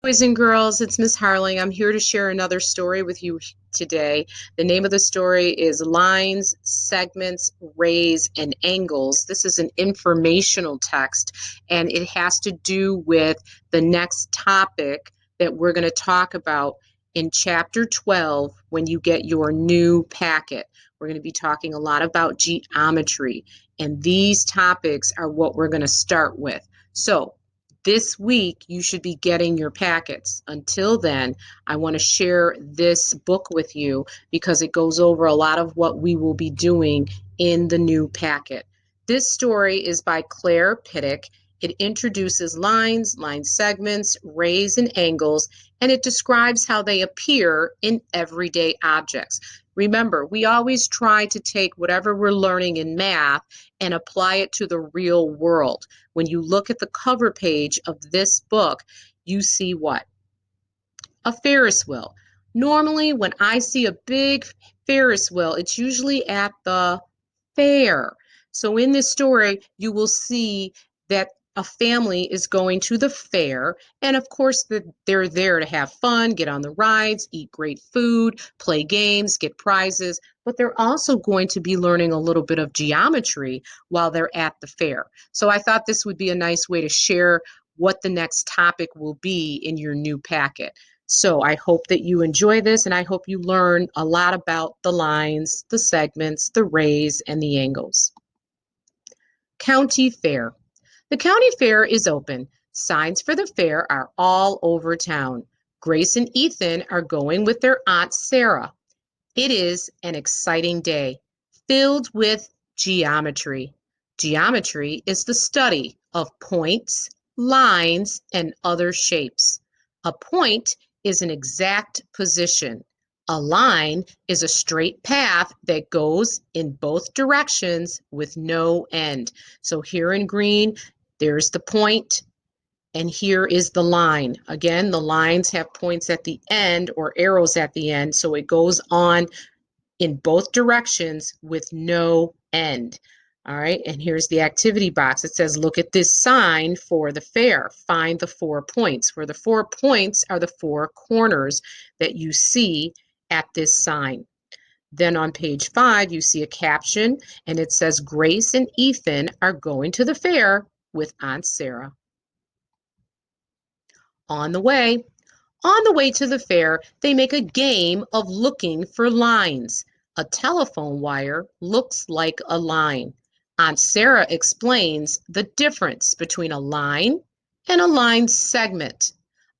Boys and girls, it's Miss Harling. I'm here to share another story with you today. The name of the story is Lines, Segments, Rays, and Angles. This is an informational text, and it has to do with the next topic that we're going to talk about in Chapter 12 when you get your new packet. We're going to be talking a lot about geometry, and these topics are what we're going to start with. So, this week, you should be getting your packets. Until then, I want to share this book with you because it goes over a lot of what we will be doing in the new packet. This story is by Claire Pittick. It introduces lines, line segments, rays, and angles, and it describes how they appear in everyday objects. Remember, we always try to take whatever we're learning in math and apply it to the real world. When you look at the cover page of this book, you see what? A Ferris wheel. Normally, when I see a big Ferris wheel, it's usually at the fair. So in this story, you will see that a family is going to the fair, and of course, they're there to have fun, get on the rides, eat great food, play games, get prizes, but they're also going to be learning a little bit of geometry while they're at the fair. So I thought this would be a nice way to share what the next topic will be in your new packet. So I hope that you enjoy this, and I hope you learn a lot about the lines, the segments, the rays, and the angles. County Fair. The county fair is open. Signs for the fair are all over town. Grace and Ethan are going with their Aunt Sarah. It is an exciting day, filled with geometry. Geometry is the study of points, lines, and other shapes. A point is an exact position. A line is a straight path that goes in both directions with no end. So here in green, there's the point, and here is the line. Again, the lines have points at the end or arrows at the end, so it goes on in both directions with no end. All right, and here's the activity box. It says, look at this sign for the fair. Find the 4 points, where the 4 points are the 4 corners that you see at this sign. Then on page 5, you see a caption, and it says, Grace and Ethan are going to the fair with Aunt Sarah. On the way. On the way to the fair, they make a game of looking for lines. A telephone wire looks like a line. Aunt Sarah explains the difference between a line and a line segment.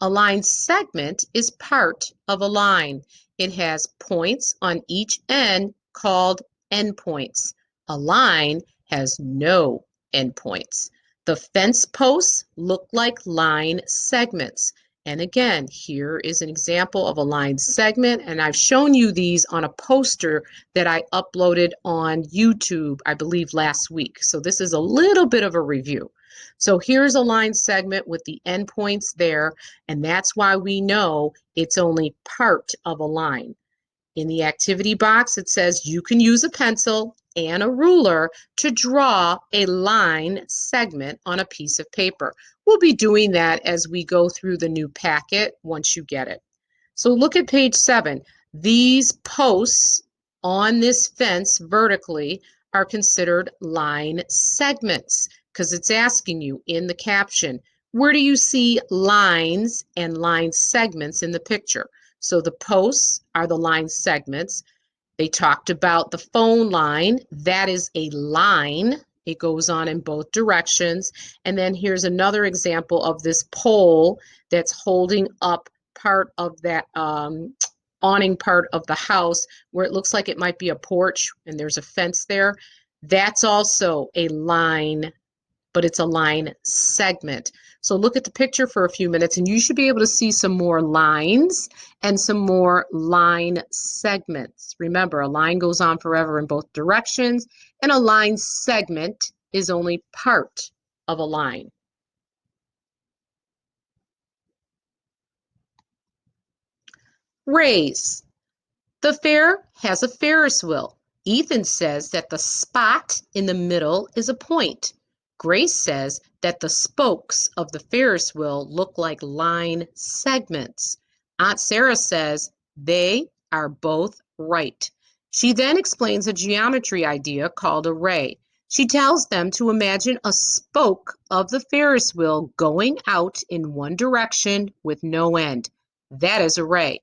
A line segment is part of a line. It has points on each end called endpoints. A line has no endpoints. The fence posts look like line segments. And again, here is an example of a line segment, and I've shown you these on a poster that I uploaded on YouTube, I believe last week. So this is a little bit of a review. So here's a line segment with the endpoints there, and that's why we know it's only part of a line. In the activity box, it says you can use a pencil and a ruler to draw a line segment on a piece of paper. We'll be doing that as we go through the new packet once you get it. So look at page 7. These posts on this fence vertically are considered line segments because it's asking you in the caption, where do you see lines and line segments in the picture? So the posts are the line segments. They talked about the phone line. That is a line. It goes on in both directions. And then here's another example of this pole that's holding up part of that awning part of the house where it looks like it might be a porch and there's a fence there. That's also a line, but it's a line segment. So look at the picture for a few minutes and you should be able to see some more lines and some more line segments. Remember, a line goes on forever in both directions, and a line segment is only part of a line. Rays. The fair has a Ferris wheel. Ethan says that the spot in the middle is a point. Grace says that the spokes of the Ferris wheel look like line segments. Aunt Sarah says they are both right. She then explains a geometry idea called a ray. She tells them to imagine a spoke of the Ferris wheel going out in one direction with no end. That is a ray.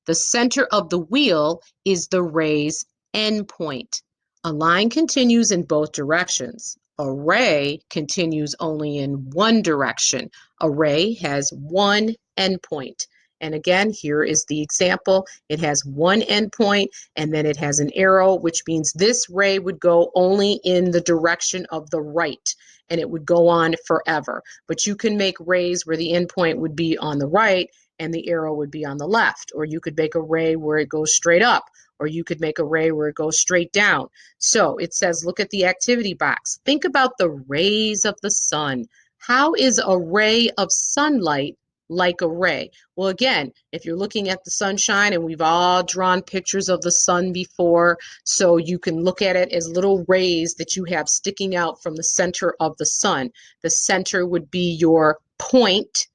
The center of the wheel is the ray's endpoint. A line continues in both directions. A ray continues only in one direction. A ray has one endpoint. And again, here is the example. It has one endpoint and then it has an arrow, which means this ray would go only in the direction of the right and it would go on forever. But you can make rays where the endpoint would be on the right and the arrow would be on the left. Or you could make a ray where it goes straight up, or you could make a ray where it goes straight down. So it says, look at the activity box. Think about the rays of the sun. How is a ray of sunlight like a ray? Well, again, if you're looking at the sunshine, and we've all drawn pictures of the sun before, so you can look at it as little rays that you have sticking out from the center of the sun. The center would be your point,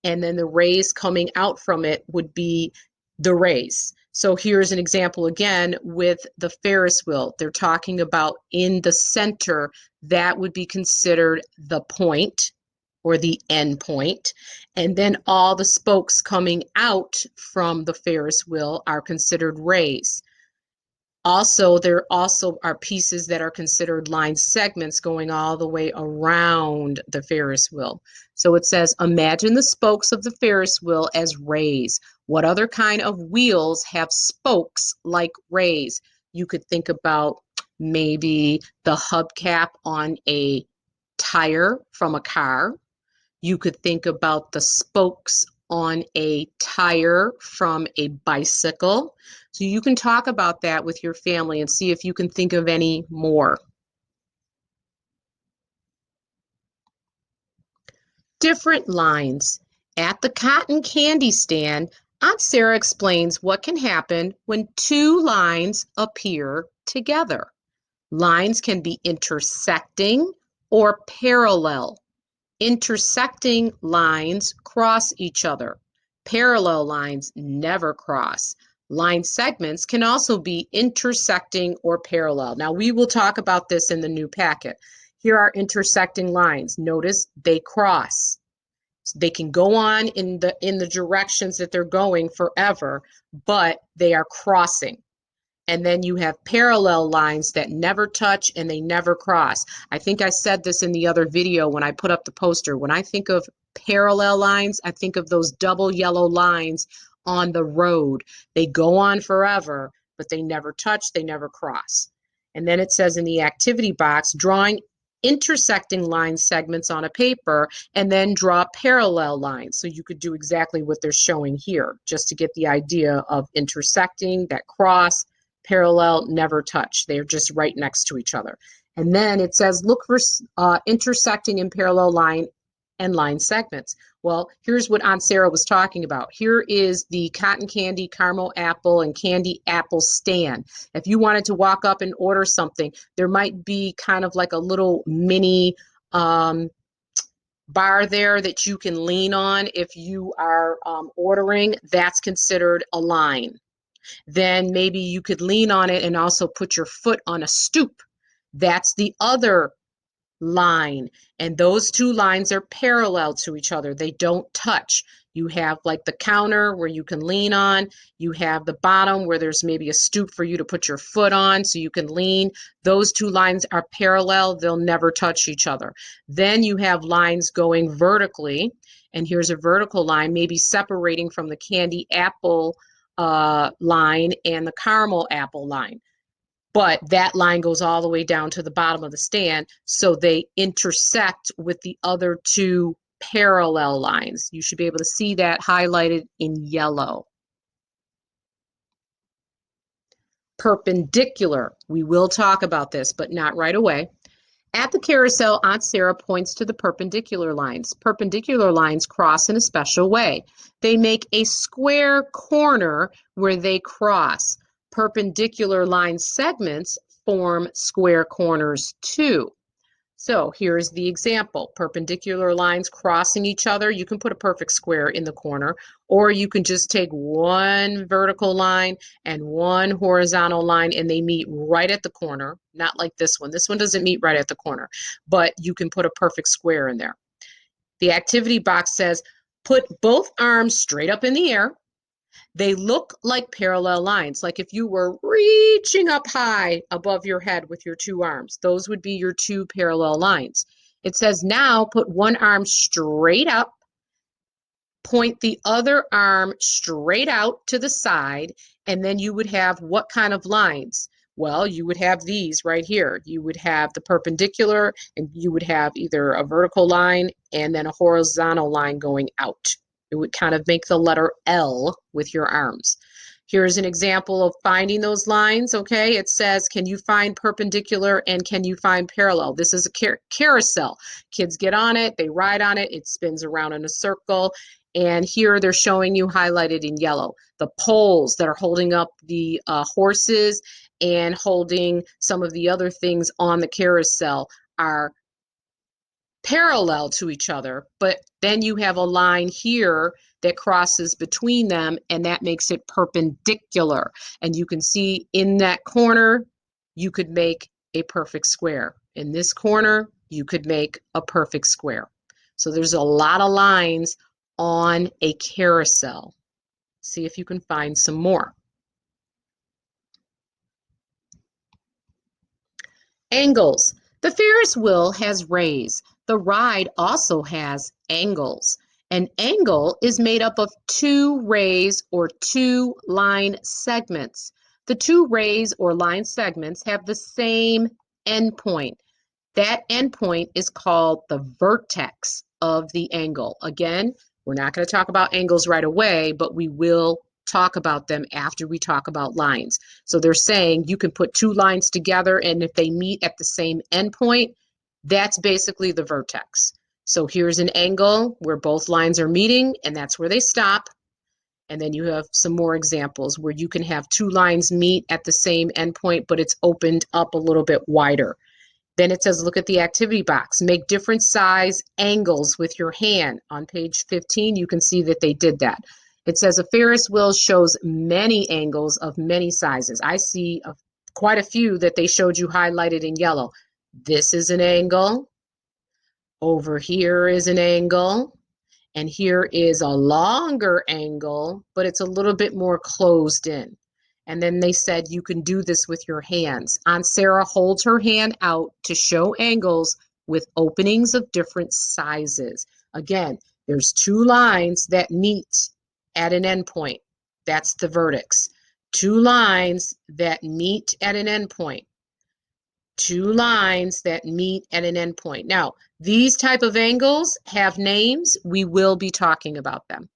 and then the rays coming out from it would be the rays. So here's an example again with the Ferris wheel. They're talking about in the center, that would be considered the point or the end point. And then all the spokes coming out from the Ferris wheel are considered rays. Also, there also are pieces that are considered line segments going all the way around the Ferris wheel. So it says, imagine the spokes of the Ferris wheel as rays. What other kind of wheels have spokes like rays? You could think about maybe the hubcap on a tire from a car. You could think about the spokes on a tire from a bicycle. So you can talk about that with your family and see if you can think of any more. Different lines. At the cotton candy stand, Aunt Sarah explains what can happen when two lines appear together. Lines can be intersecting or parallel. Intersecting lines cross each other. Parallel lines never cross. Line segments can also be intersecting or parallel. Now we will talk about this in the new packet. Here are intersecting lines. Notice they cross. They can go on in the directions that they're going forever, but they are crossing. And then you have parallel lines that never touch and they never cross. I think I said this in the other video when I put up the poster. When I think of parallel lines, I think of those double yellow lines on the road. They go on forever, but they never touch, they never cross. And then it says in the activity box, drawing intersecting line segments on a paper and then draw parallel lines. So you could do exactly what they're showing here, just to get the idea of intersecting, that cross, parallel, never touch. They're just right next to each other. And then it says, look for intersecting and parallel line and line segments. Well, here's what Aunt Sarah was talking about. Here is the cotton candy, caramel apple, and candy apple stand. If you wanted to walk up and order something, there might be kind of like a little mini bar there that you can lean on if you are ordering. That's considered a line. Then maybe you could lean on it and also put your foot on a stoop. That's the other line. And those two lines are parallel to each other. They don't touch. You have like the counter where you can lean on. You have the bottom where there's maybe a stoop for you to put your foot on so you can lean. Those two lines are parallel. They'll never touch each other. Then you have lines going vertically. And here's a vertical line, maybe separating from the candy apple line and the caramel apple line. But that line goes all the way down to the bottom of the stand, so they intersect with the other two parallel lines. You should be able to see that highlighted in yellow. Perpendicular. We will talk about this, but not right away. At the carousel, Aunt Sarah points to the perpendicular lines. Perpendicular lines cross in a special way. They make a square corner where they cross. Perpendicular line segments form square corners too. So here's the example. Perpendicular lines crossing each other. You can put a perfect square in the corner, or you can just take one vertical line and one horizontal line and they meet right at the corner, not like this one. This one doesn't meet right at the corner, but you can put a perfect square in there. The activity box says, put both arms straight up in the air. They look like parallel lines, like if you were reaching up high above your head with your two arms. Those would be your two parallel lines. It says now put one arm straight up, point the other arm straight out to the side, and then you would have what kind of lines? Well, you would have these right here. You would have the perpendicular, and you would have either a vertical line and then a horizontal line going out. It would kind of make the letter L with your arms. Here's an example of finding those lines, okay? It says, can you find perpendicular and can you find parallel? This is a carousel. Kids get on it, they ride on it, it spins around in a circle, and here they're showing you highlighted in yellow the poles that are holding up the horses and holding some of the other things on the carousel are parallel to each other, but then you have a line here that crosses between them, and that makes it perpendicular. And you can see in that corner, you could make a perfect square. In this corner, you could make a perfect square. So there's a lot of lines on a carousel. See if you can find some more. Angles. The Ferris wheel has rays. The ride also has angles. An angle is made up of two rays or two line segments. The two rays or line segments have the same endpoint. That endpoint is called the vertex of the angle. Again, we're not going to talk about angles right away, but we will talk about them after we talk about lines. So they're saying you can put two lines together, and if they meet at the same endpoint, that's basically the vertex. So here's an angle where both lines are meeting, and that's where they stop. And then you have some more examples where you can have two lines meet at the same endpoint, but it's opened up a little bit wider. Then it says, look at the activity box. Make different size angles with your hand. On page 15, you can see that they did that. It says a Ferris wheel shows many angles of many sizes. I see quite a few that they showed you highlighted in yellow. This is an angle. Over here is an angle. And here is a longer angle, but it's a little bit more closed in. And then they said you can do this with your hands. Aunt Sarah holds her hand out to show angles with openings of different sizes. Again, there's two lines that meet at an endpoint. That's the vertex. Two lines that meet at an endpoint. Two lines that meet at an endpoint. Now, these type of angles have names. We will be talking about them.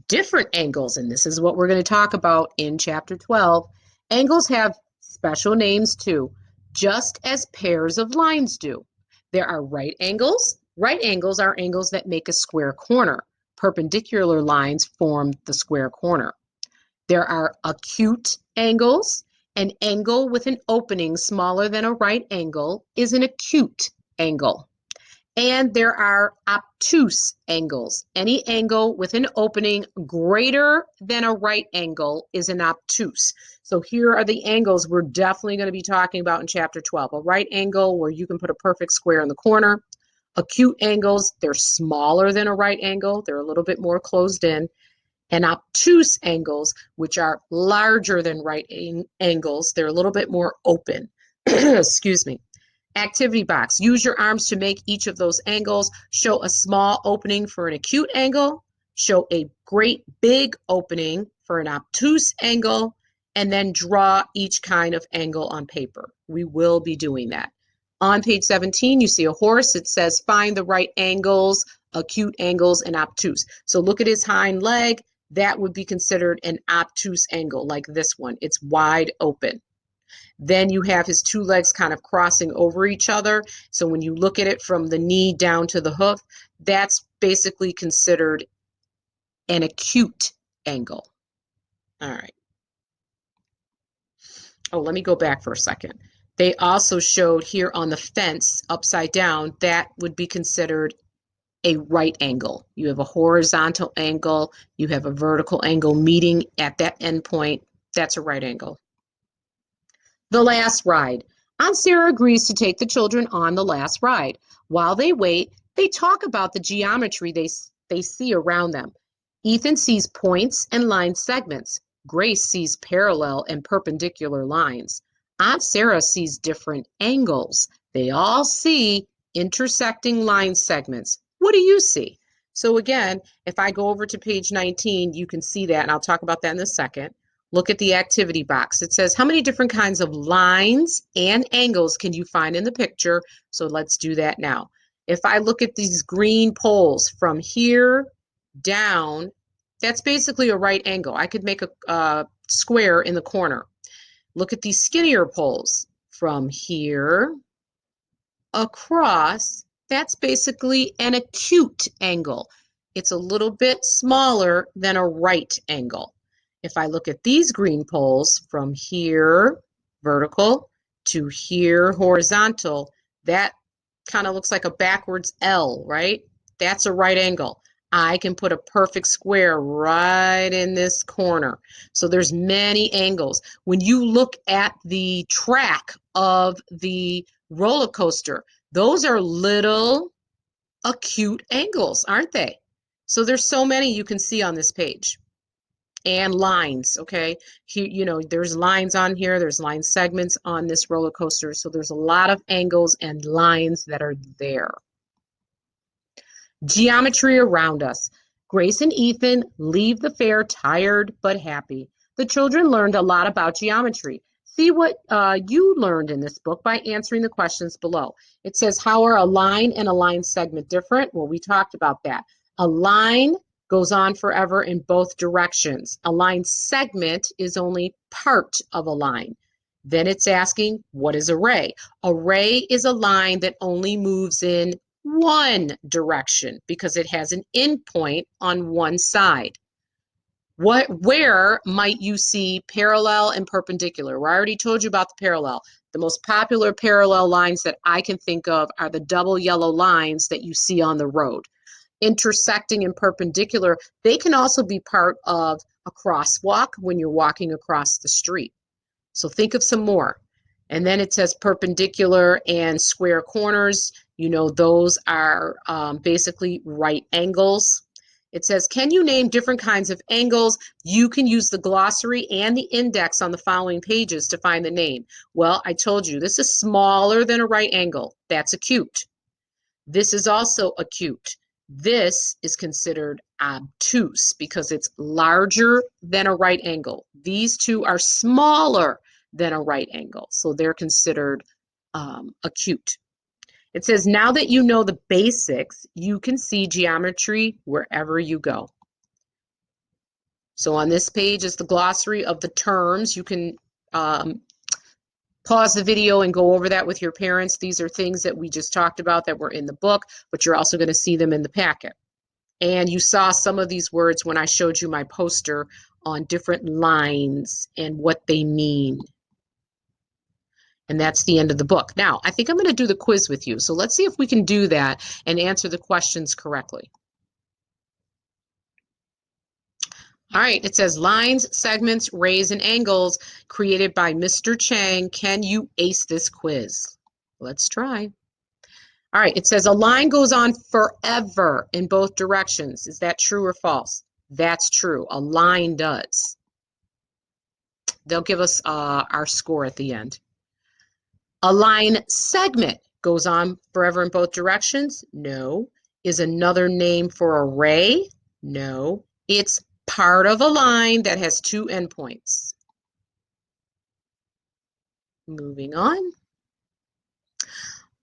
Different angles, and this is what we're going to talk about in chapter 12. Angles have special names too, just as pairs of lines do. There are right angles. Right angles are angles that make a square corner. Perpendicular lines form the square corner. There are acute angles. An angle with an opening smaller than a right angle is an acute angle. And there are obtuse angles. Any angle with an opening greater than a right angle is an obtuse. So here are the angles we're definitely going to be talking about in chapter 12. A right angle where you can put a perfect square in the corner. Acute angles, they're smaller than a right angle. They're a little bit more closed in. And obtuse angles, which are larger than right angles, they're a little bit more open. Excuse me. Activity box. Use your arms to make each of those angles. Show a small opening for an acute angle. Show a great big opening for an obtuse angle. And then draw each kind of angle on paper. We will be doing that. On page 17, you see a horse. It says find the right angles, acute angles, and obtuse. So look at his hind leg. That would be considered an obtuse angle, like this one. It's wide open. Then you have his two legs kind of crossing over each other. So when you look at it from the knee down to the hoof, that's basically considered an acute angle. All right. Oh, let me go back for a second. They also showed here on the fence upside down, that would be considered a right angle. You have a horizontal angle, you have a vertical angle meeting at that end point. That's a right angle. The last ride. Aunt Sarah agrees to take the children on the last ride. While they wait, they talk about the geometry they see around them. Ethan sees points and line segments. Grace sees parallel and perpendicular lines. Aunt Sarah sees different angles. They all see intersecting line segments. What do you see? So again, if I go over to page 19, you can see that, and I'll talk about that in a second. Look at the activity box. It says, how many different kinds of lines and angles can you find in the picture? So let's do that now. If I look at these green poles from here down, that's basically a right angle. I could make a square in the corner. Look at these skinnier poles from here across. That's basically an acute angle. It's a little bit smaller than a right angle. If I look at these green poles from here, vertical, to here, horizontal, that kind of looks like a backwards L, right? That's a right angle. I can put a perfect square right in this corner. So there's many angles. When you look at the track of the roller coaster, those are little acute angles, aren't they? So there's so many you can see on this page. And lines, okay? Here, there's lines on here, there's line segments on this roller coaster, so there's a lot of angles and lines that are there. Geometry around us. Grace and Ethan leave the fair tired but happy. The children learned a lot about geometry. See what you learned in this book by answering the questions below. It says, how are a line and a line segment different? Well, we talked about that. A line goes on forever in both directions. A line segment is only part of a line. Then it's asking, what is a ray? A ray is a line that only moves in one direction because it has an endpoint on one side. Where might you see parallel and perpendicular? Well, I already told you about the parallel. The most popular parallel lines that I can think of are the double yellow lines that you see on the road. Intersecting and perpendicular, they can also be part of a crosswalk when you're walking across the street. So think of some more. And then it says perpendicular and square corners. Those are basically right angles. It says, can you name different kinds of angles? You can use the glossary and the index on the following pages to find the name. Well, I told you, this is smaller than a right angle. That's acute. This is also acute. This is considered obtuse because it's larger than a right angle. These two are smaller than a right angle, so they're considered acute. It says, now that you know the basics, you can see geometry wherever you go. So on this page is the glossary of the terms. You can pause the video and go over that with your parents. These are things that we just talked about that were in the book, but you're also going to see them in the packet. And you saw some of these words when I showed you my poster on different lines and what they mean. And that's the end of the book. Now, I think I'm going to do the quiz with you. So let's see if we can do that and answer the questions correctly. All right, it says lines, segments, rays, and angles created by Mr. Chang. Can you ace this quiz? Let's try. All right, it says a line goes on forever in both directions. Is that true or false? That's true. A line does. They'll give us our score at the end. A line segment goes on forever in both directions? No. Is another name for a ray? No. It's part of a line that has two endpoints. Moving on.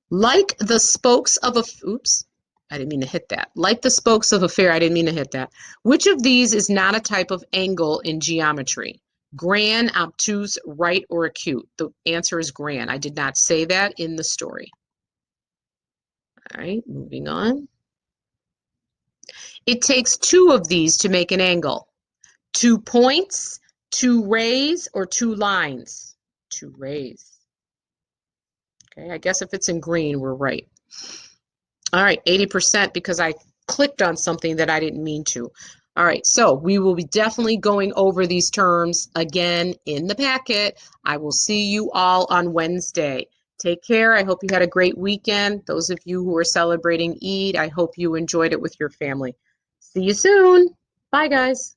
Like the spokes of a, oops, I didn't mean to hit that. Like the spokes of a fair, I didn't mean to hit that. Which of these is not a type of angle in geometry? Grand, obtuse, right, or acute? The answer is grand. I did not say that in the story. All right, moving on. It takes two of these to make an angle. 2 points, 2 rays, or 2 lines? 2 rays. Okay, I guess if it's in green, we're right. All right, 80% because I clicked on something that I didn't mean to. All right, so we will be definitely going over these terms again in the packet. I will see you all on Wednesday. Take care. I hope you had a great weekend. Those of you who are celebrating Eid, I hope you enjoyed it with your family. See you soon. Bye, guys.